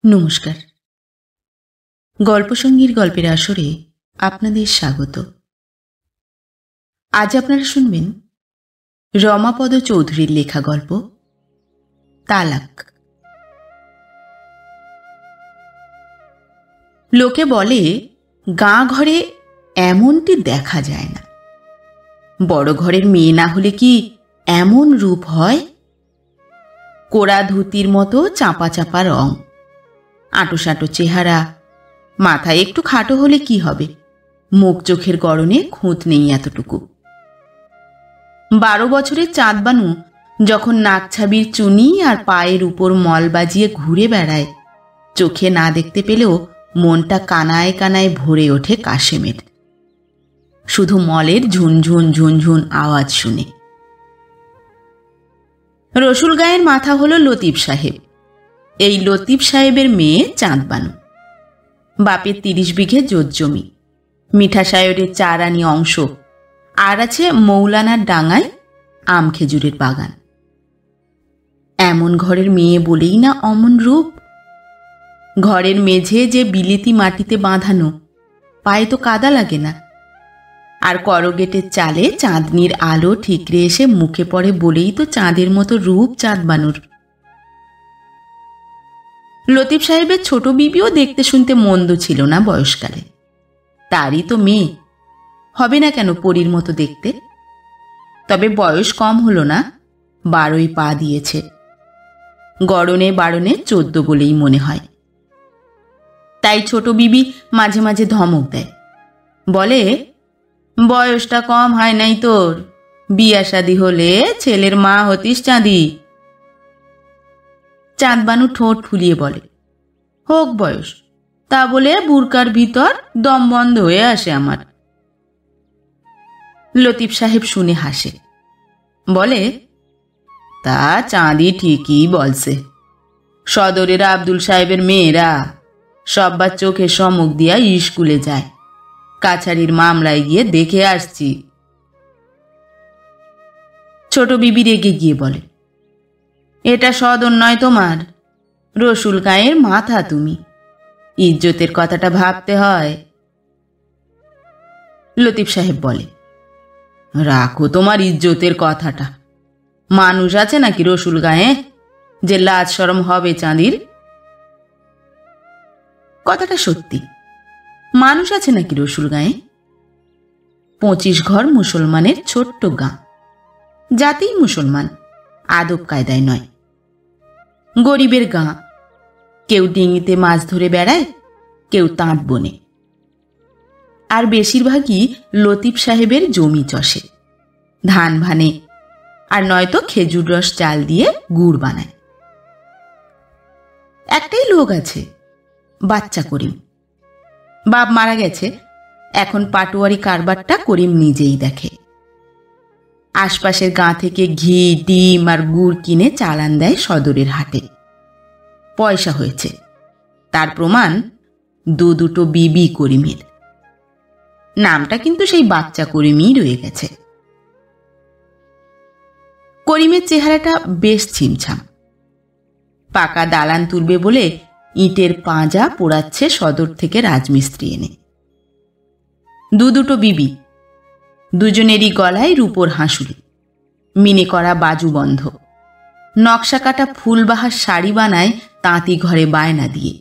নমস্কার। গল্পসঙ্গীর গল্পের আসরে আপনাদের স্বাগত। আজ আপনারা শুনবেন রমাপদ চৌধুরীর লেখা গল্প তালাক। লোকে বলে গাঁ ঘরে এমনটি দেখা যায় না। বড় ঘরের মেয়ে না হলে কি এমন রূপ হয়? কোড়া ধুতির মতো চাপা চাপা রং, আঁটোসাঁটো চেহারা, মাথায় একটু খাটো হলে কি হবে, মুখ চোখের গড়নে খুঁত নেই এতটুকু। 12 বছরের চাঁদবানু যখন নাকছাবির চুনি আর পায়ের উপর মল বাজিয়ে ঘুরে বেড়ায়, চোখে না দেখতে পেলেও মনটা কানায় কানায় ভরে ওঠে কাশেমের, শুধু মলের ঝুনঝুন ঝুনঝুন আওয়াজ শুনে। রসুল গায়ের মাথা হলো লতিফ সাহেব। এই লতিফ সাহেবের মেয়ে চাঁদবানু। বাপের 30 বিঘে জোত জমি, মিঠাসায়রের 4 আনি অংশ, আর আছে মৌলানার ডাঙায় আম খেজুরের বাগান। এমন ঘরের মেয়ে বলেই না অমন রূপ। ঘরের মেঝে যে বিলেতি মাটিতে বাঁধানো, পায়ে তো কাদা লাগে না। আর করগেটের চালে চাঁদনির আলো ঠিকরে এসে মুখে পড়ে বলেই তো চাঁদের মতো রূপ চাঁদবানুর। লতিফ সাহেবের ছোট বিবিও দেখতে শুনতে মন্দ ছিল না বয়সকালে। তারই তো মেয়ে, হবে না কেন পরীর মতো দেখতে? তবে বয়স কম হলো না, 12ই পা দিয়েছে। গড়নে বাড়নে 14 বলেই মনে হয়। তাই ছোট বিবি মাঝে মাঝে ধমক দেয়, বলে, বয়সটা কম হয় নাই তোর, বিয়া শাদি হলে ছেলের মা হতিস চাঁদি। চাঁদবানু ঠোঁট ফুলিয়ে বলে, হোক বয়স, তা বলে বুরকার ভিতর দম বন্ধ হয়ে আসে আমার। লতিফ সাহেব শুনে হাসে, বলে, তা চাঁদি ঠিকই বলছে। সদরের আব্দুল সাহেবের মেয়েরা সব্বার চোখে সম্মুখ দিয়া স্কুলে যায়। কাছারির মামলায় গিয়ে দেখে আসছি। ছোট বিবি রেগে গিয়ে বলে, এটা সদর নয় তোমার, রসুল গায়ের মাথা তুমি, ইজ্জতের কথাটা ভাবতে হয়। লতিফ সাহেব বলে, রাখো তোমার ইজ্জতের কথাটা। মানুষ আছে নাকি রসুল গায়ে যে লাজ শরম হবে চাঁদির? কথাটা সত্যি, মানুষ আছে নাকি রসুল গায়ে? 25 ঘর মুসলমানের ছোট্ট গাঁ, জাতিই মুসলমান, আদব কায়দায় নয়। গরিবের গাঁ, কেউ ডিঙিতে মাছ ধরে বেড়ায়, কেউ তাঁত বনে। আর বেশিরভাগই লতিফ সাহেবের জমি চষে, ধান ভানে, আর নয়তো খেজুর রস চাল দিয়ে গুড় বানায়। একটাই লোক আছে, বাচ্চা করিম। বাপ মারা গেছে, এখন পাটোয়ারি কারবারটা করিম নিজেই দেখে। আশপাশের গাঁ থেকে ঘি, ডিম আর গুড় কিনে চালান দেয় সদরের হাটে। পয়সা হয়েছে, তার প্রমাণ দুটো বিবি করিমের। নামটা কিন্তু সেই বাচ্চা করিমই রয়ে গেছে। করিমের চেহারাটা বেশ ছিমছাম। পাকা দালান তুলবে বলে ইটের পাঁজা পোড়াচ্ছে সদর থেকে রাজমিস্ত্রি এনে। দুটো বিবি, দুজনেরই গলায় রূপোর হাঁসুলি, মিনে করা বাজুবন্ধ, নকশা কাটা ফুলবাহার শাড়ি বানায় তাঁতি ঘরে বায়না দিয়ে।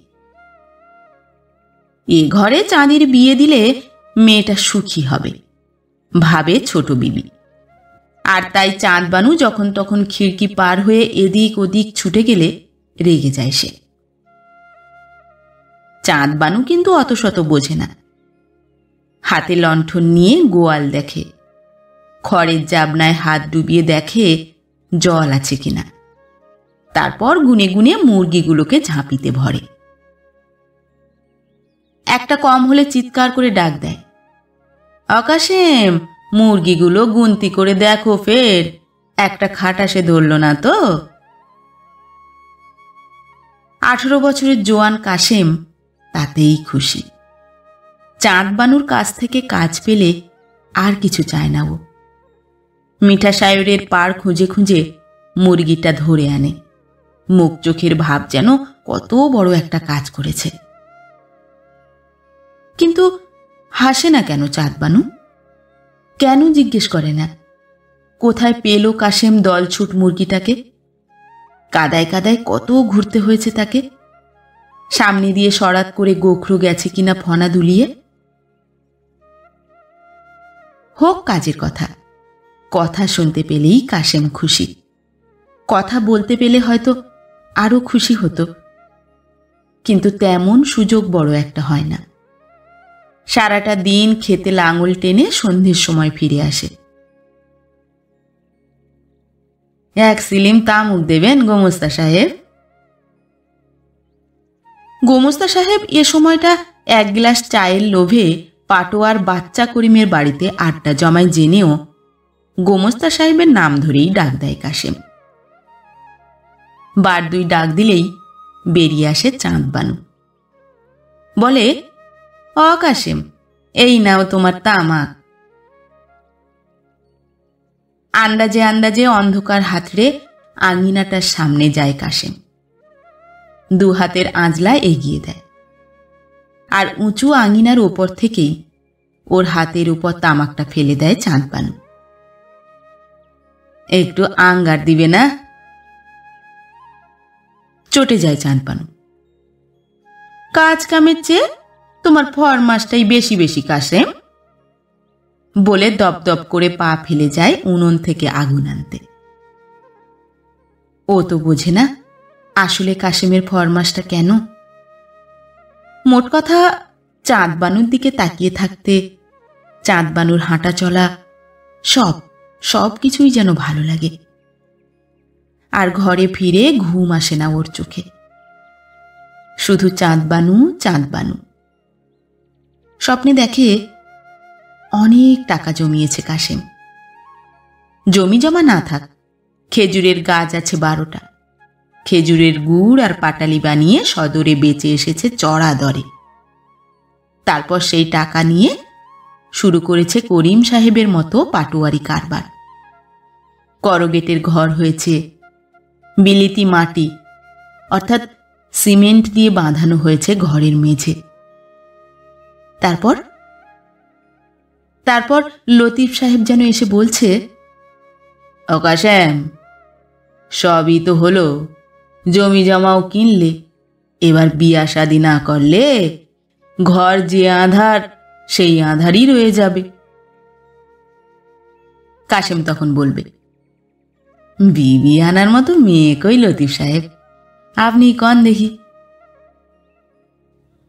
এ ঘরে চাঁদির বিয়ে দিলে মেয়েটা সুখী হবে, ভাবে ছোট বিবি। আর তাই চাঁদবানু যখন তখন খিড়কি পার হয়ে এদিক ওদিক ছুটে গেলে রেগে যায় সে। চাঁদবানু কিন্তু অত শত বোঝে না। হাতে লণ্ঠন নিয়ে গোয়াল দেখে, খড়ের জাবনায় হাত ডুবিয়ে দেখে জল আছে কিনা। তারপর গুনে গুনে মুরগিগুলোকে ঝাঁপিতে ভরে। একটা কম হলে চিৎকার করে ডাক দেয়, অকাশেম, মুরগিগুলো গুনতি করে দেখো ফের, একটা খাটাসে ধরল না তো। 18 বছরের জোয়ান কাশেম তাতেই খুশি। চাঁদবানুর কাছ থেকে কাজ পেলে আর কিছু চায় না ও। মিঠাসায়রের পাড় খুঁজে খুঁজে মুরগিটা ধরে আনে, মুখ চোখের ভাব যেন কত বড় একটা কাজ করেছে। কিন্তু হাসে না কেন চাঁদবানু? কেন জিজ্ঞেস করে না কোথায় পেল কাশেম দলছুট মুরগিটাকে? কাদায় কাদায় কত ঘুরতে হয়েছে তাকে, সামনে দিয়ে সরাত করে গোখরো গেছে কিনা ফনা দুলিয়ে। হোক কাজের কথা, কথা শুনতে পেলেই কাশেম খুশি, কথা বলতে পেলে হয়তো আরো খুশি হতো, কিন্তু তেমন সুযোগ বড় একটা হয় না। সারাটা দিন খেতে লাঙল টেনে সন্ধ্যের সময় ফিরে আসে। এক সিলিম তামুক দেবেন গোমস্তা সাহেব? গোমস্তা সাহেব এ সময়টা এক গ্লাস চায়ের লোভে পাটোয়ার বাচ্চা করিমের বাড়িতে আড্ডা জমায় জেনেও গোমস্তা সাহেবের নাম ধরেই ডাক দেয় কাশেম। বার দুই ডাক দিলেই বেরিয়ে আসে চাঁদবানু। বলে, অ কাশেম, এই নাও তোমার তামাক। আন্দাজে আন্দাজে অন্ধকার হাতড়ে আঙিনাটার সামনে যায় কাশেম, দু হাতের আঁজলা এগিয়ে দেয়, আর উঁচু আঙিনার ওপর থেকেই ওর হাতের উপর তামাকটা ফেলে দেয় চাঁদবানু। একটু আঙ্গার দিবে না? চটে যায় চাঁদবানু। কাজ কামের চেয়ে তোমার ফরমাসটাই বেশি বেশি কাশেম, বলে দপদপ করে পা ফেলে যায় উনুন থেকে আগুন আনতে। ও তো বোঝে না আসলে কাশেমের ফরমাসটা কেন। মোট কথা, চাঁদবানুর দিকে তাকিয়ে থাকতে, চাঁদবানুর হাঁটা চলা, সব কিছুই যেন ভালো লাগে। আর ঘরে ফিরে ঘুম আসে না ওর চোখে, শুধু চাঁদবানু চাঁদবানু। স্বপ্নে দেখে অনেক টাকা জমিয়েছে কাশেম। জমি জমা না থাক, খেজুরের গাছ আছে 12টা, খেজুরের গুড় আর পাটালি বানিয়ে সদরে বেচে এসেছে চড়া দরে। তারপর সেই টাকা নিয়ে শুরু করেছে করিম সাহেবের মতো পাটোয়ারি কারবার। করগেটের ঘর হয়েছে, বিলিতি মাটি অর্থাৎ সিমেন্ট দিয়ে বাঁধানো হয়েছে ঘরের মেঝে। তারপর লতিফ সাহেব যেন এসে বলছে, ও কাশেম, সবই তো হলো, জমি জমাও কিনলে, এবার বিয়া শাদি না করলে ঘর যে আঁধার সেই আঁধারই রয়ে যাবে। কাশেম তখন বলবে, বিবি আনার মতো মেয়ে কই লতিফ সাহেব, আপনি কন দেখি।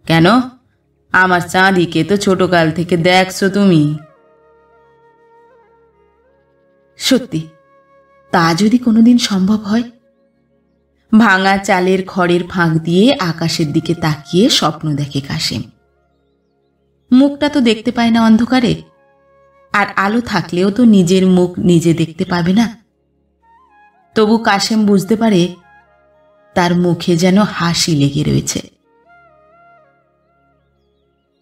কেন, আমার চাঁদিকে তো ছোটকাল থেকে দেখছো তুমি। সত্যি, তা যদি কোনোদিন সম্ভব হয়। ভাঙা চালের খড়ের ফাঁক দিয়ে আকাশের দিকে তাকিয়ে স্বপ্ন দেখে কাশেম। মুখটা তো দেখতে পায় না অন্ধকারে, আর আলো থাকলেও তো নিজের মুখ নিজে দেখতে পাবে না। তবু কাশেম বুঝতে পারে তার মুখে যেন হাসি লেগে রয়েছে।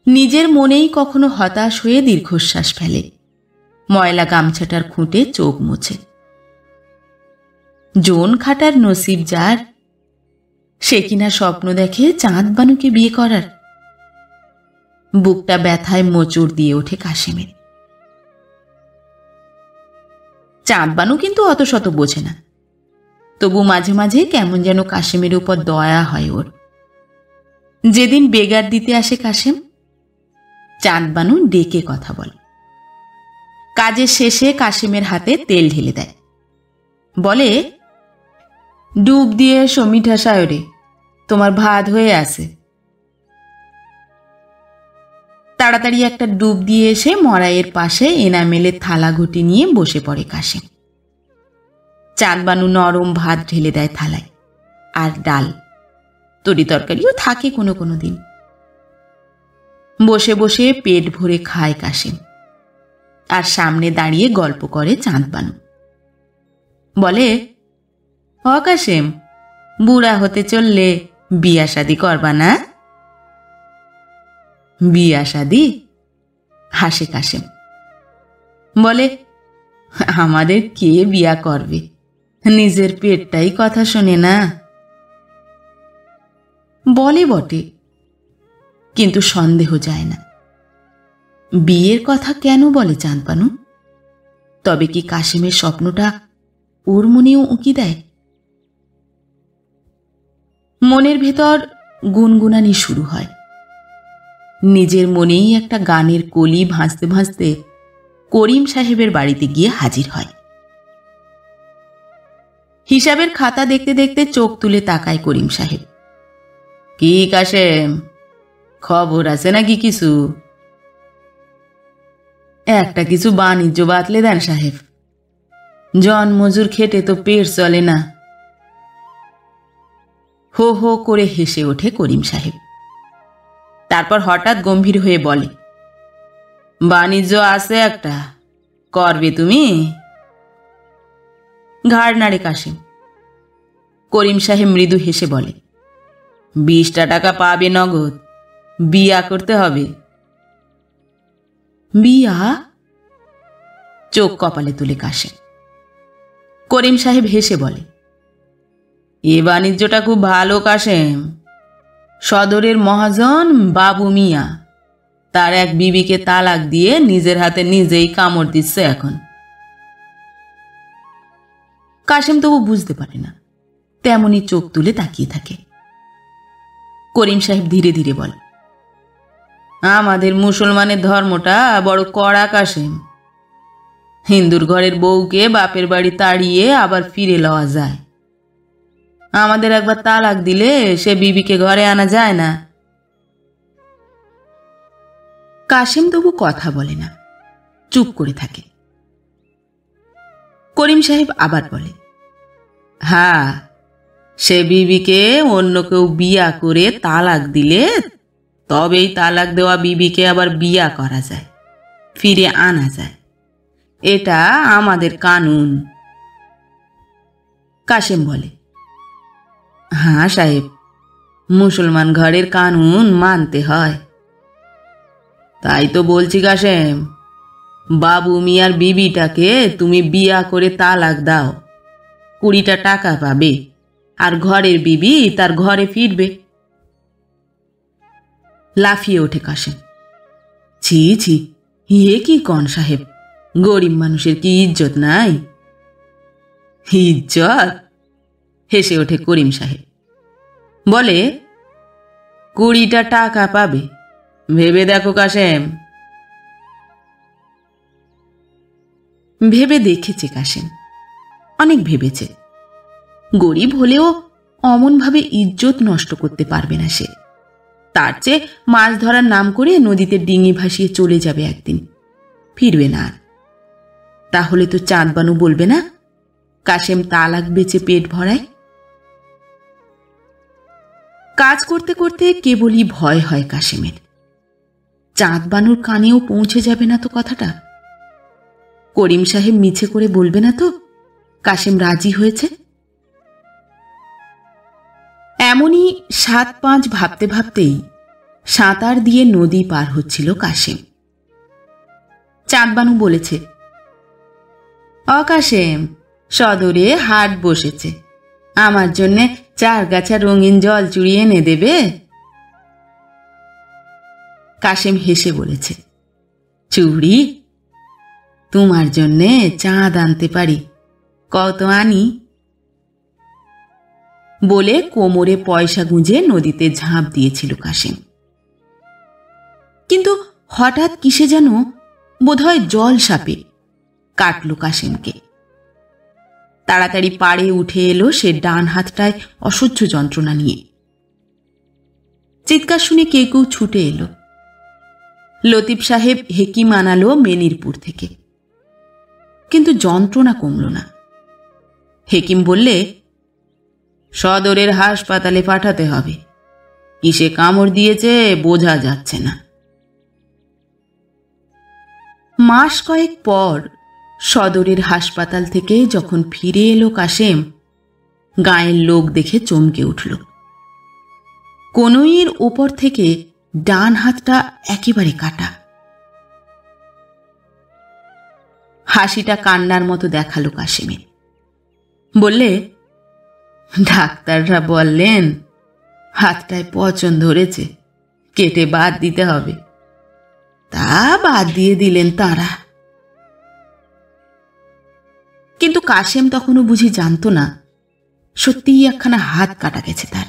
নিজের মনেই কখনো হতাশ হয়ে দীর্ঘশ্বাস ফেলে, ময়লা গামছাটার খুঁটে চোখ মুছে। জোন খাটার নসিব যার, সে কিনা স্বপ্ন দেখে চাঁদবানুকে বিয়ে করার। বুকটা ব্যথায় মোচড় দিয়ে ওঠে কাশেমের। চাঁদবানু কিন্তু অত শত বোঝে না, তবু মাঝে মাঝে কেমন যেন কাশেমের উপর দয়া হয় ওর। যেদিন বেগার দিতে আসে কাশেম, চাঁদবানু ডেকে কথা বলে। কাজের শেষে কাশেমের হাতে তেল ঢেলে দেয়, বলে, ডুব দিয়ে এসো মিঠা সায়রে, তোমার ভাত হয়ে আছে। তাড়াতাড়ি একটা ডুব দিয়ে এসে মড়াইয়ের পাশে এনামেলের থালা ঘুটি নিয়ে বসে পড়ে কাশেম। চাঁদবানু নরম ভাত ঢেলে দেয় থালায়, আর ডাল, তরি তরকারিও থাকে কোনো কোনো দিন। বসে বসে পেট ভরে খায় কাশেম, আর সামনে দাঁড়িয়ে গল্প করে চাঁদবানু। বলে, ও কাশেম, বুড়া হতে চললে বিয়া শাদি করবা না? বিয়া শাদি? হাসে কাশেম, বলে, আমাদের কে বিয়া করবে, নিজের পেটটাই কথা শোনে না। বলে বটে, কিন্তু সন্দেহ যায় না। বিয়ের কথা কেন বলে চাঁদবানু? তবে কি কাশেমের স্বপ্নটা ওর মনেও উঁকি দেয়? মনের ভেতর গুনগুনানি শুরু হয়। নিজের মনেই একটা গানের কলি ভাঁজতে ভাঁজতে করিম সাহেবের বাড়িতে গিয়ে হাজির হয়। হিসাবের খাতা দেখতে দেখতে চোখ তুলে তাকায় করিম সাহেব। কি কাশেম, খবর আছে নাকি কিছু? একটা কিছু বাণিজ্য বাতলে দেন সাহেব, জন মজুর খেটে তো পেট চলে না। হো হো করে হেসে ওঠে করিম সাহেব। তারপর হঠাৎ গম্ভীর হয়ে বলে, বাণিজ্য আছে একটা, করবে তুমি? ঘাড় নাড়ে কাশেম। করিম সাহেব মৃদু হেসে বলে, 20টা টাকা পাবে নগদ, বিয়া করতে হবে। বিয়া? চোখ কপালে তুলে কাশেম। করিম সাহেব হেসে বলে, এ বাণিজ্যটা খুব ভালো কাশেম। সদরের মহাজন বাবু মিয়া তার এক বিবিকে তালাক দিয়ে নিজের হাতে নিজেই কামড় দিচ্ছে এখন। কাশেম তবু বুঝতে পারে না, তেমনি চোখ তুলে তাকিয়ে থাকে। করিম সাহেব ধীরে ধীরে বলে, আমাদের মুসলমানের ধর্মটা বড় কড়া কাশেম। হিন্দুর ঘরের বউকে বাপের বাড়ি তাড়িয়ে আবার ফিরে লওয়া যায়। আমাদের একবার তালাক দিলে সে বিবিকে ঘরে আনা যায় না। কাশেম তবু কথা বলে না, চুপ করে থাকে। করিম সাহেব আবার বলে, হ্যাঁ, সে বিবিকে অন্য কেউ বিয়া করে তালাক দিলে তবেই তালাক দেওয়া বিবিকে আবার বিয়া করা যায়, ফিরে আনা যায়। এটা আমাদের কানুন। কাশেম বলে, হ্যাঁ সাহেব, মুসলমান ঘরের কানুন মানতে হয়। তাই তো বলছি কাশেম, বাবু মিয়ার বিবিটাকে তুমি বিয়া করে তালাক দাও, 20টা টাকা পাবে, আর ঘরের বিবি তার ঘরে ফিরবে। লাফিয়ে ওঠে কাশেম। ছি ছি, এ কি কন সাহেব, গরিব মানুষের কি ইজ্জত নাই? ইজ্জত? হেসে ওঠে করিম সাহেব। বলে, 20টা টাকা পাবে, ভেবে দেখো কাশেম। ভেবে দেখেছে কাশেম, অনেক ভেবেছে। গরিব হলেও অমনভাবে ইজ্জত নষ্ট করতে পারবে না সে। তার চেয়ে মাছ ধরার নাম করে নদীতে ডিঙি ভাসিয়ে চলে যাবে একদিন, ফিরবে না আর। তাহলে তো চাঁদবানু বলবে না কাশেম তালাক বেচে পেট ভরায়। কাজ করতে করতে কেবলই ভয় হয় কাশেমের, চাঁদবানুর কানেও পৌঁছে যাবে না তো কথাটা? করিম সাহেব মিছে করে বলবে না তো কাশেম রাজি হয়েছে? এমনই 7-5 ভাবতে ভাবতেই সাঁতার দিয়ে নদী পার হচ্ছিল কাশেম। চাঁদবানু বলেছে, অকাশেম, সদরে হাট বসেছে, আমার জন্যে 4 গাছা রঙিন জল চুড়ি এনে দেবে? কাশেম হেসে বলেছে, চুড়ি? তোমার জন্যে চাঁদ আনতে পারি, কত আনি? বলে কোমরে পয়সা গুঁজে নদীতে ঝাঁপ দিয়েছিল কাশেম। কিন্তু হঠাৎ কিসে যেন বোধহয় জল সাপে কাটল কাশেমকে। তাড়াতাড়ি পাড়ে উঠে এলো সে ডান হাতটায় অসহ্য যন্ত্রণা নিয়ে। চিৎকার শুনে কেউ কেউ ছুটে এলো। লতিফ সাহেব হেকিম আনালো মেনিরপুর থেকে, কিন্তু যন্ত্রণা কমল না। হেকিম বললে, সদরের হাসপাতালে পাঠাতে হবে, কিসে কামড় দিয়েছে বোঝা যাচ্ছে না। মাস কয়েক পর সদরের হাসপাতাল থেকে যখন ফিরে এলো কাশেম, গায়ের লোক দেখে চমকে উঠল। কনুইয়ের ওপর থেকে ডান হাতটা একেবারে কাটা। হাসিটা কান্নার মতো দেখালো কাশেমের। বললে, ডাক্তাররা বললেন হাতটায় পচন ধরেছে, কেটে বাদ দিতে হবে। তা বাদ দিয়ে দিলেন তাঁরা। কিন্তু কাশেম তখনও বুঝি জানতো না সত্যিই একখানা হাত কাটা গেছে তার।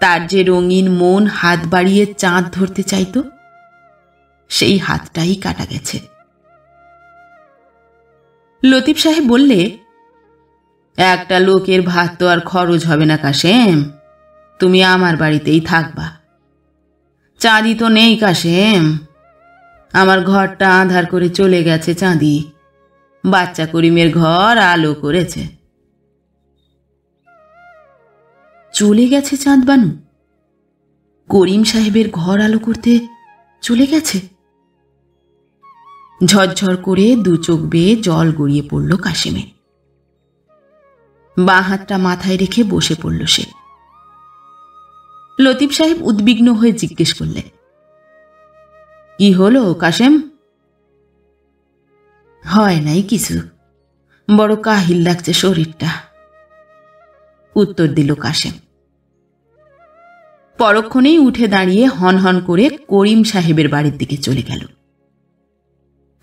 তার যে রঙিন মন হাত বাড়িয়ে চাঁদ ধরতে চাইতো, সেই হাতটাই কাটা গেছে। লতিফ সাহেব বললে, একটা লোকের ভাত তো আর খরচ হবে না কাশেম, তুমি আমার বাড়িতেই থাকবা। চাঁদি তো নেই কাশেম, আমার ঘরটা আঁধার করে চলে গেছে চাঁদি, বাচ্চা করিমের ঘর আলো করেছে। চলে গেছে চাঁদবানু? করিম সাহেবের ঘর আলো করতে চলে গেছে? ঝরঝর করে দু চোখ বেয়ে জল গড়িয়ে পড়ল কাশেমে। বাঁ হাতটা মাথায় রেখে বসে পড়ল সে। লতিফ সাহেব উদ্বিগ্ন হয়ে জিজ্ঞেস করলে, কি হলো কাশেম? হয় নাই কিছু, বড় কাহিল লাগছে শরীরটা, উত্তর দিল কাশেম। পরক্ষণেই উঠে দাঁড়িয়ে হন হন করে করিম সাহেবের বাড়ির দিকে চলে গেল।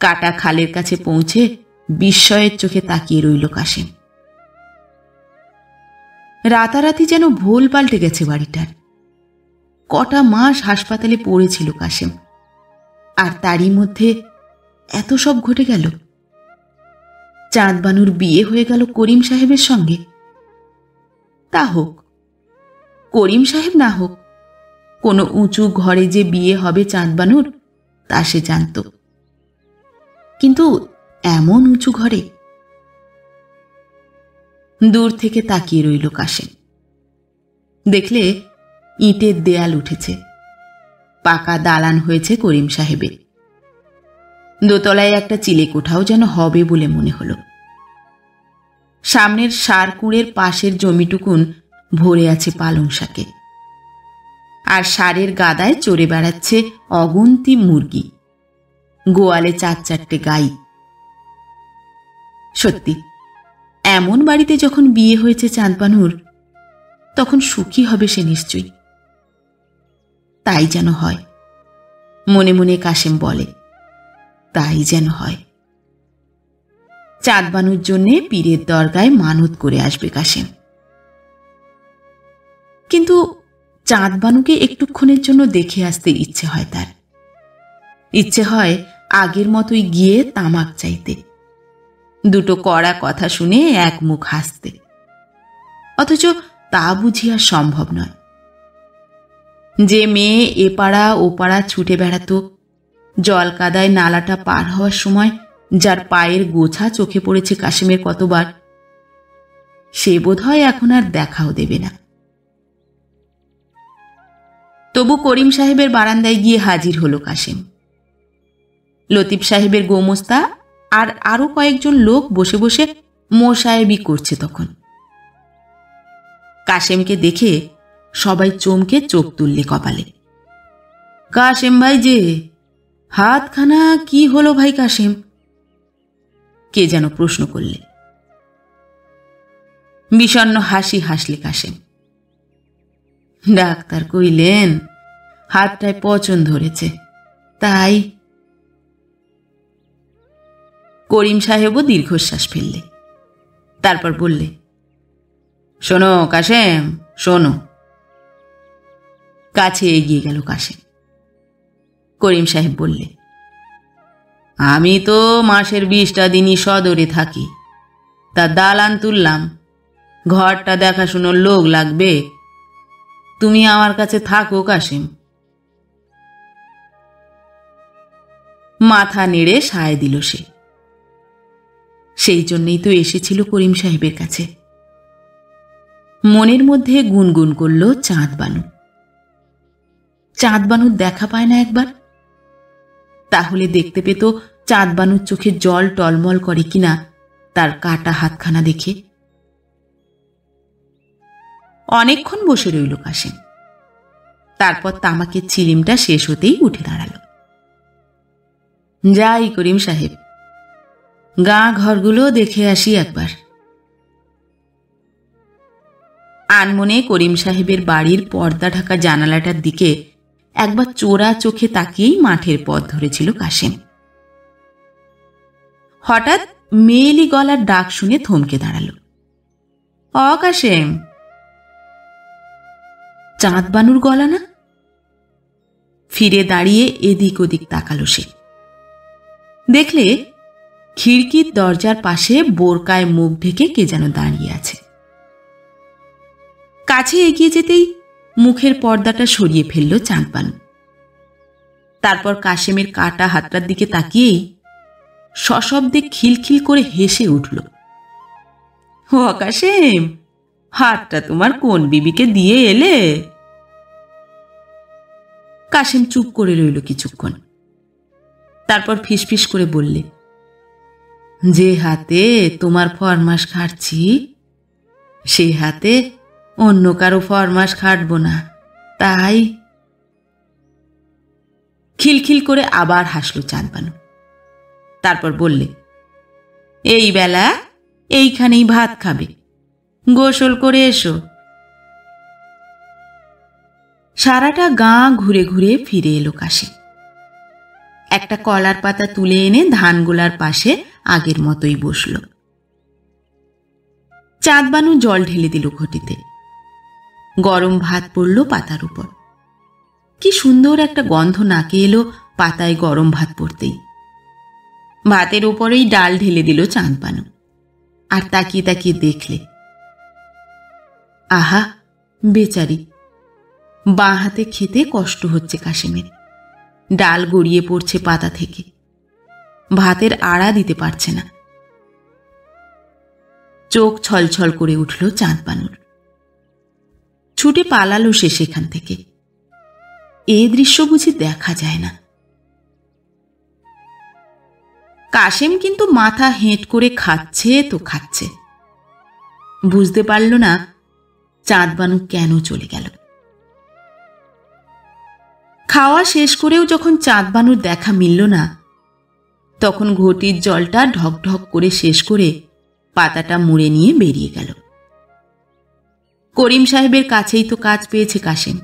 কাটা খালের কাছে পৌঁছে বিস্ময়ের চোখে তাকিয়ে রইল কাশেম। রাতারাতি যেন ভোল পাল্টে গেছে বাড়িটার। কটা মাস হাসপাতালে পড়েছিল কাশেম, আর তারই মধ্যে এত সব ঘটে গেল। চাঁদবানুর বিয়ে হয়ে গেল করিম সাহেবের সঙ্গে। তা হোক, করিম সাহেব না হোক, কোনো উঁচু ঘরে যে বিয়ে হবে চাঁদবানুর তা সে জানত, কিন্তু এমন উঁচু ঘরে? দূর থেকে তাকিয়ে রইল কাশেম। দেখলে ইটের দেয়াল উঠেছে, পাকা দালান হয়েছে করিম সাহেবের। দোতলায় একটা চিলে কোঠাও যেন হবে বলে মনে হলো। সামনের সারকুঁড়ের পাশের জমিটুকুন ভরে আছে পালং শাকে, আর সারের গাদায় চড়ে বেড়াচ্ছে অগুন্তি মুরগি, গোয়ালে 4-4টে গাই। সত্যি, এমন বাড়িতে যখন বিয়ে হয়েছে চাঁদবানুর, তখন সুখী হবে সে নিশ্চয়ই। তাই যেন হয়, মনে মনে কাশেম বলে, তাই যেন হয়। চাঁদবানুর জন্যে পীরের দরগায় মানত করে আসবে কাশেম। কিন্তু চাঁদবানুকে একটুক্ষণের জন্য দেখে আসতে ইচ্ছে হয় তার। ইচ্ছে হয় আগের মতোই গিয়ে তামাক চাইতে, দুটো কড়া কথা শুনে এক মুখ হাসতে। অথচ তা বুঝি আর সম্ভব নয়। যে মেয়ে এ পাড়া ও পাড়া ছুটে বেড়াতো, জল কাদায় নালাটা পার হওয়ার সময় যার পায়ের গোছা চোখে পড়েছে কাশেমের কতবার, সে বোধহয় এখন আর দেখাও দেবে না। তবু করিম সাহেবের বারান্দায় গিয়ে হাজির হলো কাশেম। লতিফ সাহেবের গোমস্তা আর আরো কয়েকজন লোক বসে বসে মোসাহেবি করছে তখন। কাশেমকে দেখে সবাই চমকে চোখ তুললে কপালে। কাশেম ভাই যে, হাতখানা কি হলো ভাই কাশেম? কে যেন প্রশ্ন করলে। বিষণ্ণ হাসি হাসলে কাশেম। ডাক্তার কইলেন হাতটায় পচন ধরেছে, তাই। করিম সাহেবও দীর্ঘশ্বাস ফেললে, তারপর বললে, শোনো কাশেম, শোনো। কাছে এগিয়ে গেল কাশেম। করিম সাহেব বললে, আমি তো মাসের 20টা দিনই সদরে থাকি, তা দালান তুললাম, ঘরটা দেখাশুনোর লোক লাগবে, তুমি আমার কাছে থাকো কাশেম। মাথা নেড়ে সায় দিল সে। সেই জন্যই তো এসেছিল করিম সাহেবের কাছে। মনের মধ্যে গুনগুন করল চাঁদবানু। চাঁদবানুর দেখা পায় না একবার? তাহলে দেখতে পেত চাঁদবানুর চোখে জল টলমল করে কিনা তার কাটা হাতখানা দেখে। অনেকক্ষণ বসে রইল কাশেম। তারপর তামাকের চিলিমটা শেষ হতেই উঠে দাঁড়াল। যাই করিম সাহেব, গা ঘরগুলো দেখে আসি একবার। আনমনে করিম সাহেবের বাড়ির পর্দা ঢাকা জানালাটার দিকে একবার চোরা চোখে তাকিয়েই মাঠের পথ ধরেছিল কাশেম। হঠাৎ মেয়েলি গলার ডাক শুনে থমকে দাঁড়াল। কাশেম! চাঁদবানুর গলা না? ফিরে দাঁড়িয়ে এদিক ওদিক তাকালো সে। দেখলে খিড়কির দরজার পাশে বোরকায় মুখ ঢেকে কে যেন দাঁড়িয়ে আছে। কাছে এগিয়ে যেতেই মুখের পর্দাটা সরিয়ে ফেলল চাঁদবানু। তারপর কাশেমের কাটা হাতটার দিকে তাকিয়েই সশব্দে খিলখিল করে হেসে উঠল। কাশেম, হাতটা তোমার কোন বিবিকে দিয়ে এলে? কাশেম চুপ করে রইল কিছুক্ষণ। তারপর ফিসফিস করে বললে, যে হাতে তোমার ফরমাস খাটছি সেই হাতে অন্য কারো ফরমাস খাটব না, তাই। খিলখিল করে আবার হাসল চাঁদবানু। তারপর বললে, এই বেলা এইখানেই ভাত খাবে, গোসল করে এসো। সারাটা গাঁ ঘুরে ঘুরে ফিরে এলো কাশেম। একটা কলার পাতা তুলে এনে ধানগোলার পাশে আগের মতোই বসল। চাঁদবানু জল ঢেলে দিল ঘটিতে। গরম ভাত পড়ল পাতার উপর। কি সুন্দর একটা গন্ধ নাকে এলো পাতায় গরম ভাত পড়তেই। ভাতের উপরেই ডাল ঢেলে দিল চাঁদবানু। আর তাকিয়ে তাকিয়ে দেখলে, আহা বেচারি, বাঁ হাতে খেতে কষ্ট হচ্ছে কাশেমের। ডাল গড়িয়ে পড়ছে পাতা থেকে, ভাতের আড়া দিতে পারছে না। চোখ ছলছল করে উঠল চাঁদবানুর। ছুটে পালালো সে সেখান থেকে। এ দৃশ্য বুঝি দেখা যায় না। কাশেম কিন্তু মাথা হেঁট করে খাচ্ছে তো খাচ্ছে। বুঝতে পারল না চাঁদবানু কেন চলে গেল। খাওয়া শেষ করেও যখন চাঁদবানুর দেখা মিলল না, তখন ঘটির জলটা ঢকঢক করে শেষ করে পাতাটা মুড়ে নিয়ে বেরিয়ে গেল। করিম সাহেবের কাছেই তো কাজ পেয়েছে কাশেম।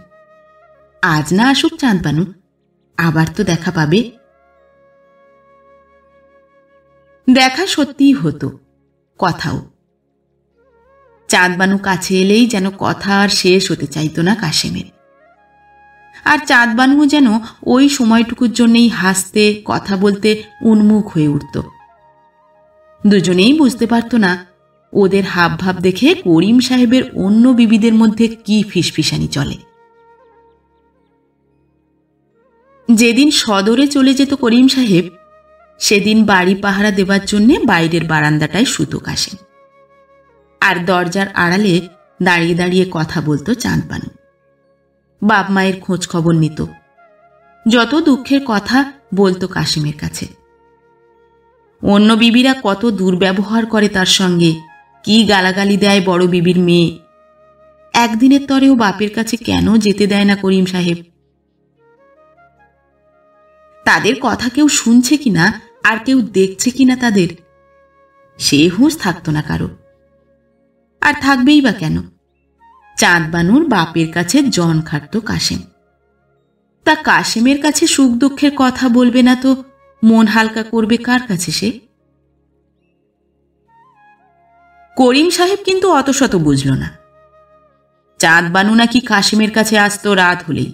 আজ না আসুক চাঁদবানু, আবার তো দেখা পাবে। দেখা সত্যিই হতো, কথাও। চাঁদবানু কাছে এলেই যেন কথা আর শেষ হতে চাইত না কাশেমের। আর চাঁদবানু যেন ওই সময়টুকুর জন্যেই হাসতে কথা বলতে উন্মুখ হয়ে উঠত। দুজনেই বুঝতে পারত না ওদের হাবভাব দেখে করিম সাহেবের অন্য বিবিদের মধ্যে কি ফিসফিসানি চলে। যেদিন সদরে চলে যেত করিম সাহেব, সেদিন বাড়ি পাহারা দেবার জন্যে বাইরের বারান্দাটায় শুতো কাশেম। আর দরজার আড়ালে দাঁড়িয়ে দাঁড়িয়ে কথা বলতো চাঁদবানু। বাপ মায়ের খোঁজ খবর নিত, যত দুঃখের কথা বলতো কাশেমের কাছে। অন্য বিবিরা কত দুর্ব্যবহার করে তার সঙ্গে, কি গালাগালি দেয় বড় বিবির মেয়ে। একদিনের তরেও বাপের কাছে কেন যেতে দেয় না করিম সাহেব? তাদের কথা কেউ শুনছে কিনা আর কেউ দেখছে কিনা তাদের, সে হুঁশ থাকতো না কারো। আর থাকবেই বা কেন? চাঁদবানুর বাপের কাছে জন খাটত কাশেম। তা কাশেমের কাছে সুখ দুঃখের কথা বলবে না তো মন হালকা করবে কার কাছে সে? করিম সাহেব কিন্তু অত শত বুঝল না। চাঁদবানু নাকি কাশেমের কাছে আসতো রাত হলেই।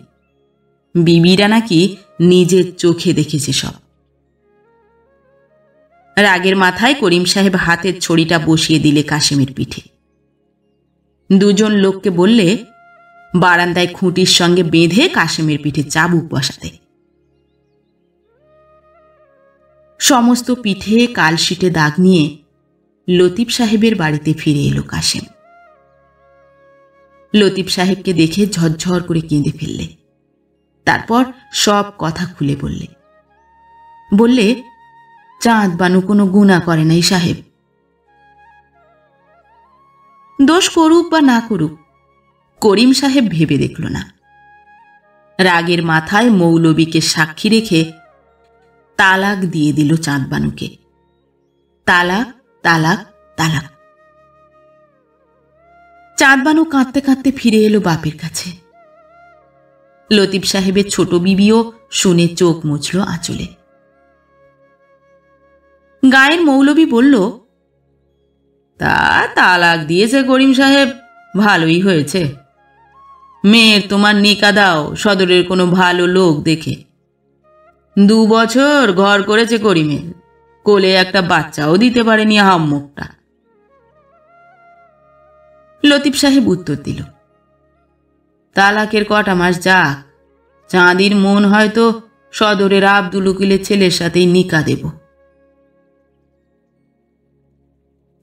বিবিরা নাকি নিজের চোখে দেখেছে সব। রাগের মাথায় করিম সাহেব হাতের ছড়িটা বসিয়ে দিলে কাশেমের পিঠে। দুজন লোককে বললে বারান্দায় খুঁটির সঙ্গে বেঁধে কাশেমের পিঠে চাবুক বসাতে। সমস্ত পিঠে কালশিটে দাগ নিয়ে লতিফ সাহেবের বাড়িতে ফিরে এলো কাশেম। লতিফ সাহেবকে দেখে ঝরঝর করে কেঁদে ফেললে। তারপর সব কথা খুলে বললে চাঁদবানু কোনো গুনাহ করে নাই সাহেব। দোষ করুক বা না করুক, করিম সাহেব ভেবে দেখল না। রাগের মাথায় মৌলবীকে সাক্ষী রেখে তালাক দিয়ে দিল চাঁদবানুকে। তালাক, তালাক, তালাক। চাঁদবানু কাঁদতে কাঁদতে ফিরে এলো বাপের কাছে। লতিফ সাহেবের ছোট বিবিও শুনে চোখ মুছল আঁচলে। গায়ের মৌলবি বলল, তা তালাক দিয়েছে করিম সাহেব, ভালোই হয়েছে। মেয়ের তোমার নিকা দাও সদরের কোনো ভালো লোক দেখে। 2 বছর ঘর করেছে করিমের, কোলে একটা বাচ্চাও দিতে পারেনি আহাম্মকটা। লতিফ সাহেব উত্তর দিল, তালাকের কটা মাস যাক, চাঁদির মন হয়তো সদরের আব্দুল উকিলের ছেলের সাথেই নিকা দেব।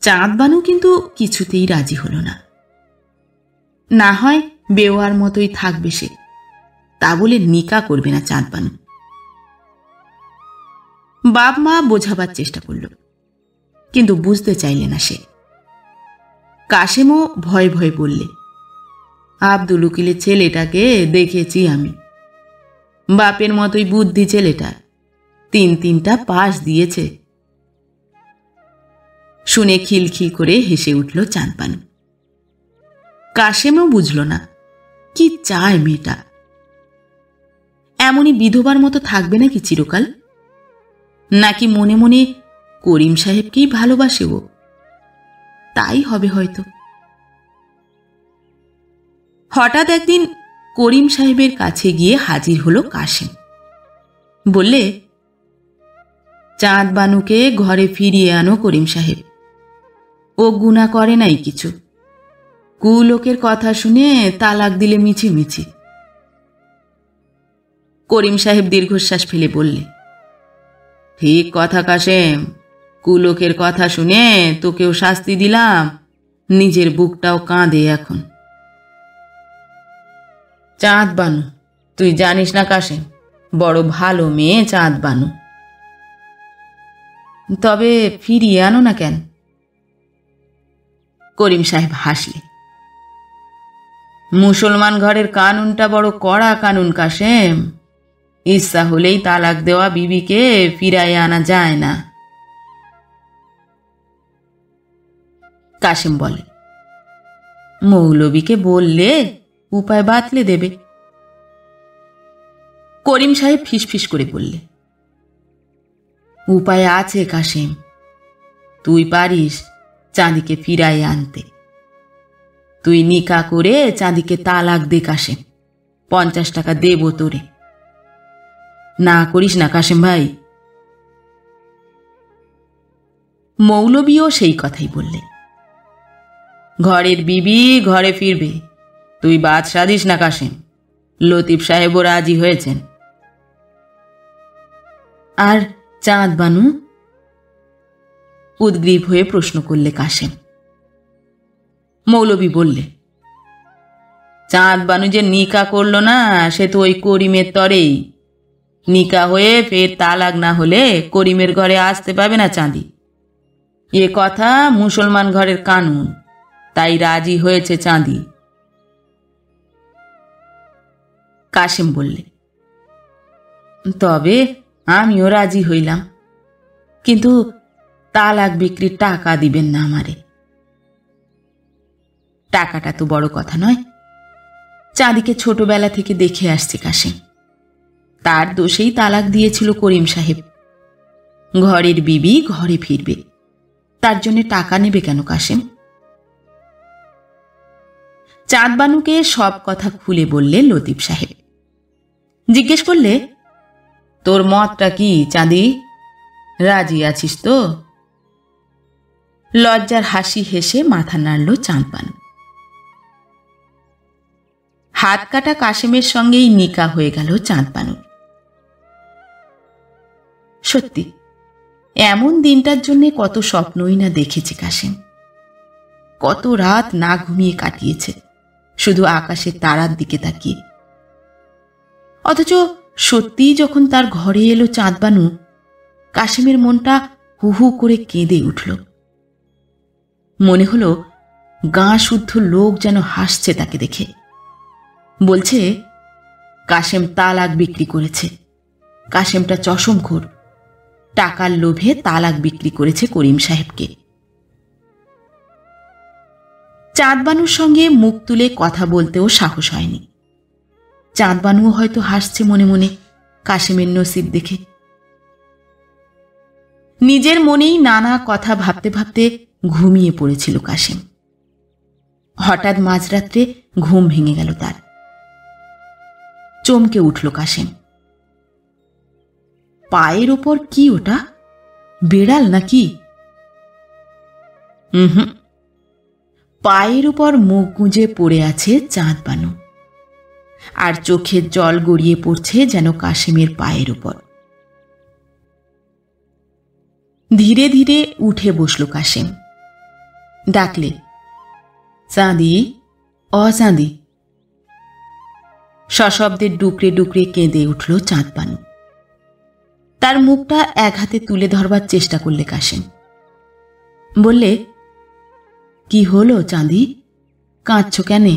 চাঁদবানু কিন্তু কিছুতেই রাজি হল না। না হয় বেওয়ার মতোই থাকবে সে, তা বলে নিকা করবে না চাঁদবানু। বাপ মা বোঝাবার চেষ্টা করল, কিন্তু বুঝতে চাইলে না সে। কাশেমও ভয়ে ভয়ে বললে, আব্দুল উকিলের ছেলেটাকে দেখেছি আমি, বাপের মতোই বুদ্ধি ছেলেটা, 3টা পাস দিয়েছে। শুনে খিলখিল করে হেসে উঠল চাঁদবানু। কাশেমও বুঝল না কি চায় মেয়েটা। এমনই বিধবার মতো থাকবে নাকি চিরকাল, নাকি মনে মনে করিম সাহেবকেই ভালোবাসে ও? তাই হবে হয়তো। হঠাৎ একদিন করিম সাহেবের কাছে গিয়ে হাজির হলো কাশেম। বললে, চাঁদবানুকে ঘরে ফিরিয়ে আনো করিম সাহেব, ও গুনাহ করে নাই কিছু, কুলোকের কথা শুনে তালাক দিলে মিছিমিছি। করিম সাহেব দীর্ঘশ্বাস ফেলে বললে, ঠিক কথা কাশেম, কুলোকের কথা শুনে তোকেও শাস্তি দিলাম, নিজের বুকটাও কাঁদে এখন। চাঁদবানু, তুই জানিস না কাশেম, বড় ভালো মেয়ে চাঁদবানু। তবে ফিরিয়ে আনো না কেন? করিম সাহেব হাসলে, মুসলমান ঘরের কানুনটা বড় কড়া কানুন কাশেম, ইচ্ছা হলেই তালাক দেওয়া বিবিকে ফিরাইয়ে আনা যায় না। কাশেম বলে, মৌলবীকে বললে উপায় বাতলে দেবে। করিম সাহেব ফিসফিস করে বললে, উপায় আছে কাশেম, তুই পারিস চাঁদিকে ফিরাইয়ে আনতে। তুই নিকা করে চাঁদিকে তালাক দে কাশেম, 50 টাকা দেব তোরে। না করিস না কাশেম ভাই? মৌলবীও সেই কথাই বললে, ঘরের বিবি ঘরে ফিরবে, তুই বাদ সাধিস না কাশেম। লতিফ সাহেবও রাজি হয়েছেন। আর চাঁদবানু? উদ্গ্রীব হয়ে প্রশ্ন করলে কাশেম। মৌলবী বললে, চাঁদবানু যে নিকা করল না, সে তো ওই করিমের তরেই। নিকা হয়ে ফের তালাক না হলে করিমের ঘরে আসতে পাবে না চাঁদি, এ কথা মুসলমান ঘরের কানুন, তাই রাজি হয়েছে চাঁদি। কাশেম বললে, তবে আমিও রাজি হইলাম, কিন্তু তালাক বিক্রির টাকা দিবেন না আমারে। টাকাটা তো বড় কথা নয়, চাঁদিকে ছোটবেলা থেকে দেখে আসছে কাশেম, তার দোষেই তালাক দিয়েছিল করিম সাহেব। ঘরের বিবি ঘরে ফিরবে, তার জন্য টাকা নেবে কেন কাশেম? চাঁদবানুকে সব কথা খুলে বললে লতিফ সাহেব। জিজ্ঞেস করলে, তোর মতটা কি চাঁদি, রাজি আছিস তো? লজ্জার হাসি হেসে মাথা নাড়ল চাঁদবানু। হাত কাটা কাশেমের সঙ্গেই নিকা হয়ে গেল চাঁদবানু। সত্যি, এমন দিনটার জন্য কত স্বপ্নই না দেখেছে কাশেম, কত রাত না ঘুমিয়ে কাটিয়েছে শুধু আকাশের তারার দিকে তাকিয়ে। অথচ সত্যিই যখন তার ঘরে এলো চাঁদবানু, কাশেমের মনটা হু হু করে কেঁদে উঠল। মনে হলো গাঁ শুদ্ধ লোক যেন হাসছে তাকে দেখে, বলছে কাশেম তালাক বিক্রি করেছে, কাশেমটা চশমখোর, টাকার লোভে তালাক বিক্রি করেছে করিম সাহেবকে। চাঁদবানুর সঙ্গে মুখ তুলে কথা বলতেও সাহস হয়নি। চাঁদবানুও হয়তো হাসছে মনে মনে কাশেমের নসিব দেখে। নিজের মনেই নানা কথা ভাবতে ভাবতে ঘুমিয়ে পড়েছিল কাশেম। হঠাৎ মাঝরাত্রে ঘুম ভেঙে গেল তার। চমকে উঠল কাশেম। পায়ের ওপর কি ওটা? বেড়াল নাকি? পায়ের উপর মুখ গুঁজে পড়ে আছে চাঁদবানু, আর চোখের জল গড়িয়ে পড়ছে যেন কাশেমের পায়ের উপর। ধীরে ধীরে উঠে বসল কাশেম। ডাকলে, চাঁদি, অ চাঁদি। সশব্দে ডুকরে ডুকরে কেঁদে উঠল চাঁদবানু। তার মুখটা এক হাতে তুলে ধরবার চেষ্টা করলে কাশেম। বললে, কি হলো চাঁদি, কাঁদছ কেনে?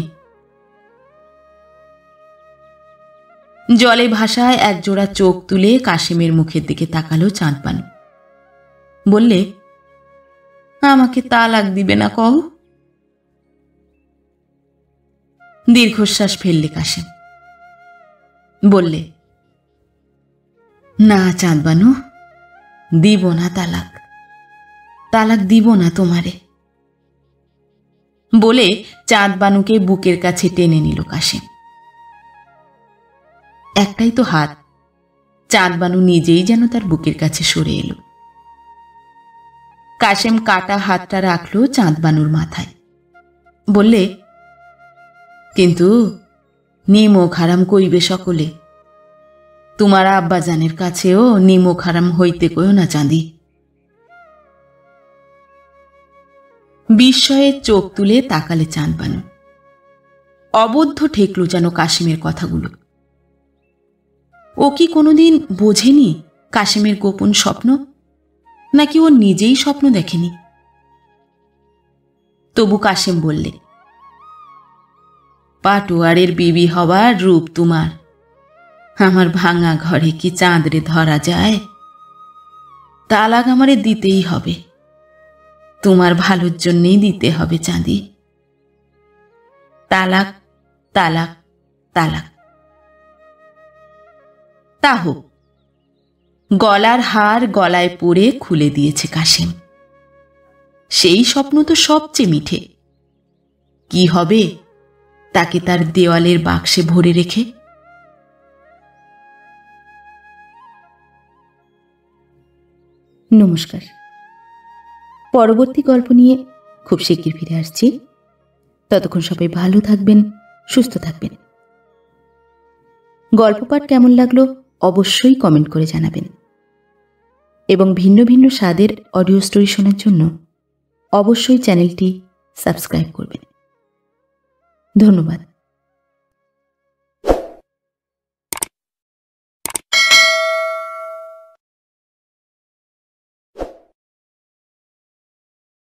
জলে ভাসায় একজোড়া চোখ তুলে কাশেমের মুখের দিকে তাকালো চাঁদবানু। বললে, আমাকে তালাক দিবে না কও? দীর্ঘশ্বাস ফেললে কাশেম। বললে, না চাঁদবানু, দিব না তালাক, তালাক দিব না তোমারে। বলে চাঁদবানুকে বুকের কাছে টেনে নিল কাশেম। একটাই তো হাত, চাঁদবানু নিজেই যেন তার বুকের কাছে সরে এলো। কাশেম কাটা হাতটা রাখল চাঁদবানুর মাথায়। বললে, কিন্তু নিমক হারাম কইবে সকলে, তোমার আব্বাজানের কাছেও নিমক হারাম হইতে কইও না চাঁদি। বিস্ময়ে চোখ তুলে তাকালে চাঁদবানু। অবদ্ধ ঠেকল যেন কাশেমের কথাগুলো। ও কি কোনোদিন বোঝেনি কাশেমের গোপন স্বপ্ন, নাকি ও নিজেই স্বপ্ন দেখেনি? তবু কাশেম বললে, পাটোয়ারের বিবি হবার রূপ তোমার, আমার ভাঙা ঘরে কি চাঁদরে ধরা যায়? তালাক আমারে দিতেই হবে, তোমার ভালোর জন্যেই দিতে হবে চাঁদি। তালাক, তালাক, তালাক। তা হোক। গলার হার গলায় পড়ে খুলে দিয়েছে কাশেম। সেই স্বপ্ন তো সবচেয়ে মিঠে। কি হবে তাকে তার দেওয়ালের বাক্সে ভরে রেখে? নমস্কার। পরবর্তী গল্প নিয়ে খুব শিগগির ফিরে আসছি। ততক্ষণ সবাই ভালো থাকবেন, সুস্থ থাকবেন। গল্প পাঠ কেমন লাগলো অবশ্যই কমেন্ট করে জানাবেন, এবং ভিন্ন ভিন্ন স্বাদের অডিও স্টোরি শোনার জন্য অবশ্যই চ্যানেলটি সাবস্ক্রাইব করবেন। ধন্যবাদ।